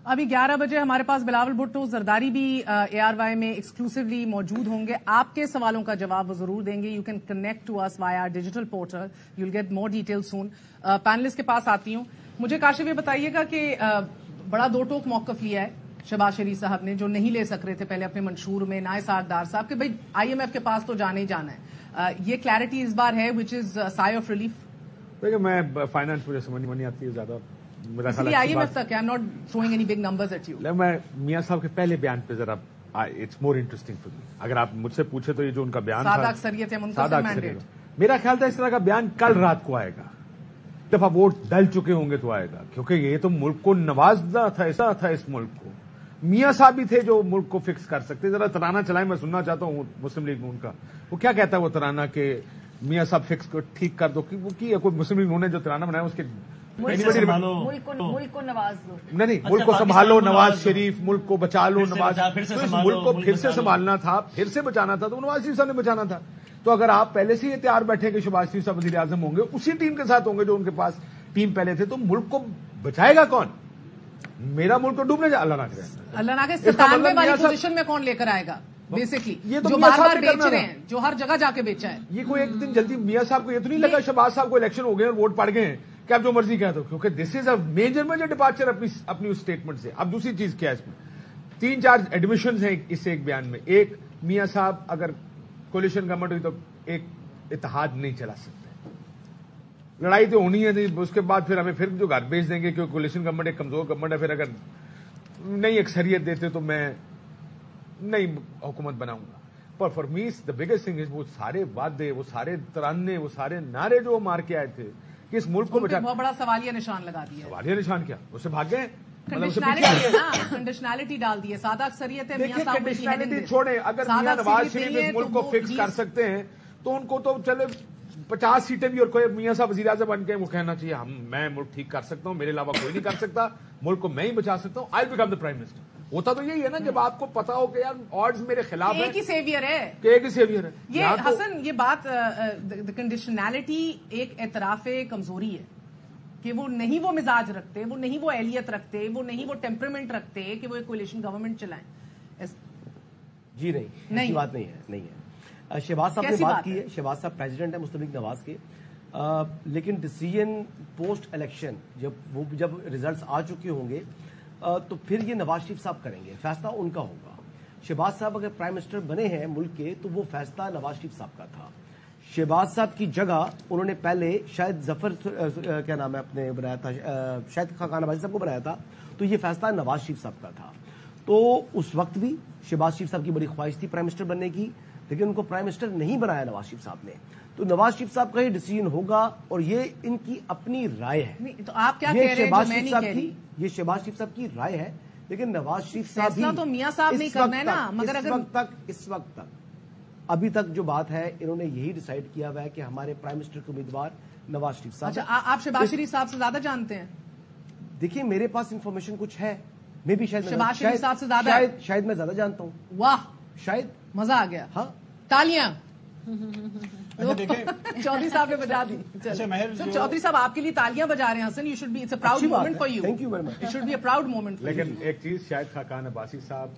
ابھی 11 بجے ہمارے پاس بلاول بھٹو زرداری بھی ARY میں ایکسکلوسیولی موجود ہوں گے. آپ کے سوالوں کا جواب وہ ضرور دیں گے. You can connect to us via digital portal. You will get more detail soon. Panelist کے پاس آتی ہوں. مجھے کاشف یہ بتائیے گا کہ بڑا دو ٹوک موقف لیا ہے شہباز شریف صاحب نے, جو نہیں لے سک رہے تھے پہلے اپنے منشور میں, نائے ساکدار صاحب, کہ بھائی IMF کے پاس تو جانا ہی جانا ہے. یہ کلیئرٹی اس بار ہے وچ از سائے آف ریلیف. دیکھیں میں فائنانس مجھے سمجھ نہیں آتی ہے زیادہ. IMF تک ہے. I'm not throwing any big numbers at you. میں میاں صاحب کے پہلے بیان پہ ذرا it's more interesting for me. اگر آپ مجھ سے پوچھے تو یہ جو ان کا بیان تھا سادہ اکثریت ہے, منتظر مینڈیٹ, میرا خیال تھا اس طرح کا بیان کل رات کو آئے گا. دفعہ ووٹ ڈل چکے ہوں گے تو آئے گا, کیونکہ یہ تو ملک کو نوازنا تھا, ایسا تھا اس ملک کو. میاں صاحب بھی تھے جو ملک کو فکس کر سکتے. ذرا ترانہ چلائیں, میں سننا چاہتا ہوں مسلم لیگ نون کا. وہ کیا کہتا ہے وہ ترانہ کہ میاں صاحب فکس کو ٹھیک کر دو. وہ کی کوئی مسلم لیگ نون نے جو ترانہ بنایا اس کے ملک کو نواز دو. نہیں, ملک کو سنبھالو نواز شریف, ملک کو بچا لو نواز. ملک کو پھر سے سنبھالنا تھا, پھر سے بچانا تھا, تو نواز شریف صاحب نے بچانا تھا. تو اگر آپ پہلے سے یہ تیار بیٹھے کہ شہباز شریف صاحب وزیر اعظم ہوں گے, اسی ٹیم کے ساتھ ہوں گے جو ان کے پاس ٹیم پہلے تھے, تو ملک کو بچائے گا کون؟ میرا ملک تو ڈوبنے جا, اللہ نہ کرے, اللہ نہ کرے. 97 والی پوزیشن میں کون لے کر آئے گا بیسکلی, جو بار بار بیچ رہے ہیں, جو ہر جگہ جا کے بیچا ہے. یہ کوئی ایک دن جلدی میاں صاحب کو یہ تو نہیں لگا شہباز صاحب کو الیکشن ہو گئے اور ووٹ پڑ گئے ہیں کہ آپ جو مرضی کہہ دو, کیونکہ دس از اے میجر ڈپارچر اپنی اس اسٹیٹمنٹ سے. اب دوسری چیز کیا ہے اس میں 3-4 ایڈمیشنز ہیں اس ایک بیان میں. ایک, میاں صاحب اگر کولیشن گورنمنٹ ہوئی تو ایک اتحاد نہیں چلا سکتے, لڑائی تو ہونی ہے, اس کے بعد پھر ہمیں پھر جو گھر بھیج دیں گے کیونکہ کولیشن گورنمنٹ ایک کمزور گورنمنٹ ہے. پھر اگر نہیں اکثریت دیتے تو میں نہیں حکومت بناؤں گا. پر for me the biggest thing is وہ سارے وعدے, وہ سارے ترانے, وہ سارے نعرے جو مار کے آئے تھے کہ اس ملک کو بہت بڑا سوالیہ نشان لگا دیا. سوالیہ نشان کیا, اس سے بھاگ گئے, کنڈیشنلٹی ڈال دی ہے. سادہ اکثریت ہے, میاں صاحب کنڈیشنلٹی چھوڑیں. اگر میاں نواز شریف اس ملک کو فکس کر سکتے ہیں تو ان کو تو چلے 50 سیٹیں بھی اور کوئی میاں صاحب وزیر اعظم بن کے وہ کہنا چاہیے میں ملک ٹھیک کر سکتا ہوں, میرے علاوہ کوئی نہیں کر سکتا, ملک کو میں ہی بچا سکتا ہوں, آئی بیکم دا پرائم منسٹر. ہوتا تو یہی ہے نا, جب آپ کو پتا ہو کہ یار آڈز میرے خلاف ہے, ایک ہی سیویئر ہے, کہ ایک ہی سیویئر ہے. یہ حسن یہ بات کنڈیشنلٹی ایک اعتراف کمزوری ہے کہ وہ نہیں وہ مزاج رکھتے, وہ نہیں وہ اہلیت رکھتے, وہ نہیں وہ ٹیمپرمنٹ رکھتے کہ وہ ایک کولیشن گورنمنٹ چلائیں. جی نہیں, بات نہیں ہے. شہباز صاحب نے بات کی ہے, شہباز صاحب پریزیڈنٹ ہے مسلم لیگ نواز کے, لیکن ڈیسیژن پوسٹ الیکشن جب ریزلٹس آ چکے ہوں گے تو پھر یہ نواز شریف صاحب کریں گے, فیصلہ ان کا ہوگا. شہباز صاحب اگر پرائم منسٹر بنے ہیں ملک کے تو وہ فیصلہ نواز شریف صاحب کا تھا. شہباز صاحب کی جگہ انہوں نے پہلے شاید ظفر کیا نام ہے اپنے بنایا تھا, شاید خاقان عباسی صاحب کو بنایا تھا, تو یہ فیصلہ نواز شریف صاحب کا تھا. تو اس وقت بھی شہباز شریف صاحب کی بڑی خواہش تھی پرائم منسٹر بننے کی, لیکن ان کو پرائم منسٹر نہیں بنایا نواز شریف صاحب نے. تو نواز شریف صاحب کا یہ ڈیسیژن ہوگا اور یہ ان کی اپنی رائے ہے. تو آپ کیا کہہ رہے ہیں؟ یہ شہباز شریف صاحب کی رائے ہے, لیکن نواز شریف صاحب فیصلہ تو میاں صاحب نہیں کرنا ہے نا. مگر اس وقت تک ابھی تک جو بات ہے, انہوں نے یہی ڈیسائیڈ کیا ہوا ہے کہ ہمارے پرائم منسٹر کے امیدوار نواز شریف صاحب. اچھا, آپ شہباز شریف صاحب سے زیادہ جانتے ہیں؟ دیکھیے میرے پاس انفارمیشن کچھ ہے, میں بھی شہباز شریف صاحب سے زیادہ شاید میں زیادہ جانتا ہوں. واہ, شاید مزہ آ گیا. ہاں, تالیاں دیکھیں چودھری صاحب نے بجا دی. چودھری صاحب آپ کے لیے تالیاں بجا رہے ہیں Hasan. You should be, it's a proud moment for you. Thank you very much. It should be a proud moment. لیکن ایک چیز, شاید خاقان عباسی صاحب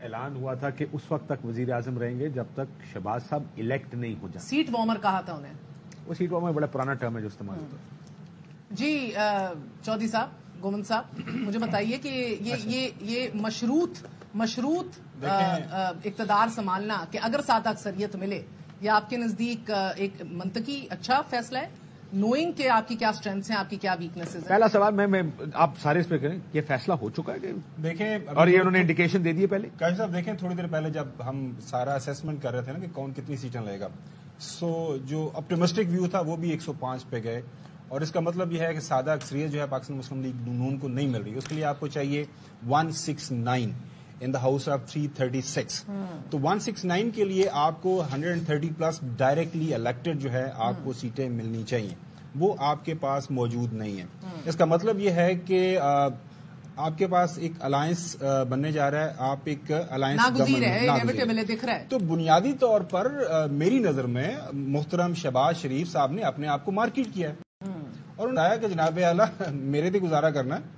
اعلان ہوا تھا کہ اس وقت تک وزیر اعظم رہیں گے جب تک شہباز صاحب الیکٹ نہیں ہو جائیں. سیٹ وارمر کہا تھا انہیں. وہ سیٹ وارمر بڑا پرانا ٹرم ہے جو استعمال ہوتا ہے. جی چودھری صاحب, گومن صاحب, مجھے بتائیے کہ یہ مشروط اقتدار سنبھالنا کہ اگر سادہ اکثریت ملے, یہ آپ کے نزدیک ایک منطقی اچھا فیصلہ ہے, نوئنگ کہ آپ کی کیا اسٹرینتھس ہیں, آپ کی کیا ویکنیسز ہیں؟ پہلا سوال میں آپ سارے اس پہ کریں, یہ فیصلہ ہو چکا ہے کہ دیکھیں, اور یہ انہوں نے انڈیکیشن دے دی ہے پہلے. کاشف صاحب دیکھیں, تھوڑی دیر پہلے جب ہم سارا اسیسمنٹ کر رہے تھے نا کہ کون کتنی سیٹیں لے گا, سو جو اپٹیمسٹک ویو تھا وہ بھی 105 پہ گئے, اور اس کا مطلب یہ ہے کہ سادہ اکثریت جو ہے پاکستان مسلم لیگ نون کو نہیں مل رہی. اس کے لیے آپ کو چاہیے 169 ان دا ہاؤس آف 336. تو 169 کے لیے آپ کو 130 پلس ڈائریکٹلی الیکٹڈ جو ہے آپ کو سیٹیں ملنی چاہیے, وہ آپ کے پاس موجود نہیں ہے. اس کا مطلب یہ ہے کہ آپ کے پاس ایک الائنس بننے جا رہا ہے, آپ ایک الائنس دکھ رہا ہے. تو بنیادی طور پر میری نظر میں محترم شہباز شریف صاحب نے اپنے آپ کو مارکیٹ کیا ہے, اور انہوں نے کہا کہ جناب اعلیٰ میرے سے گزارا کرنا ہے,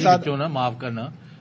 ਸ਼ਾਇਦ ਵਿੱਚੋਂ ਨਾ ਮਾਫ ਕਰਨਾ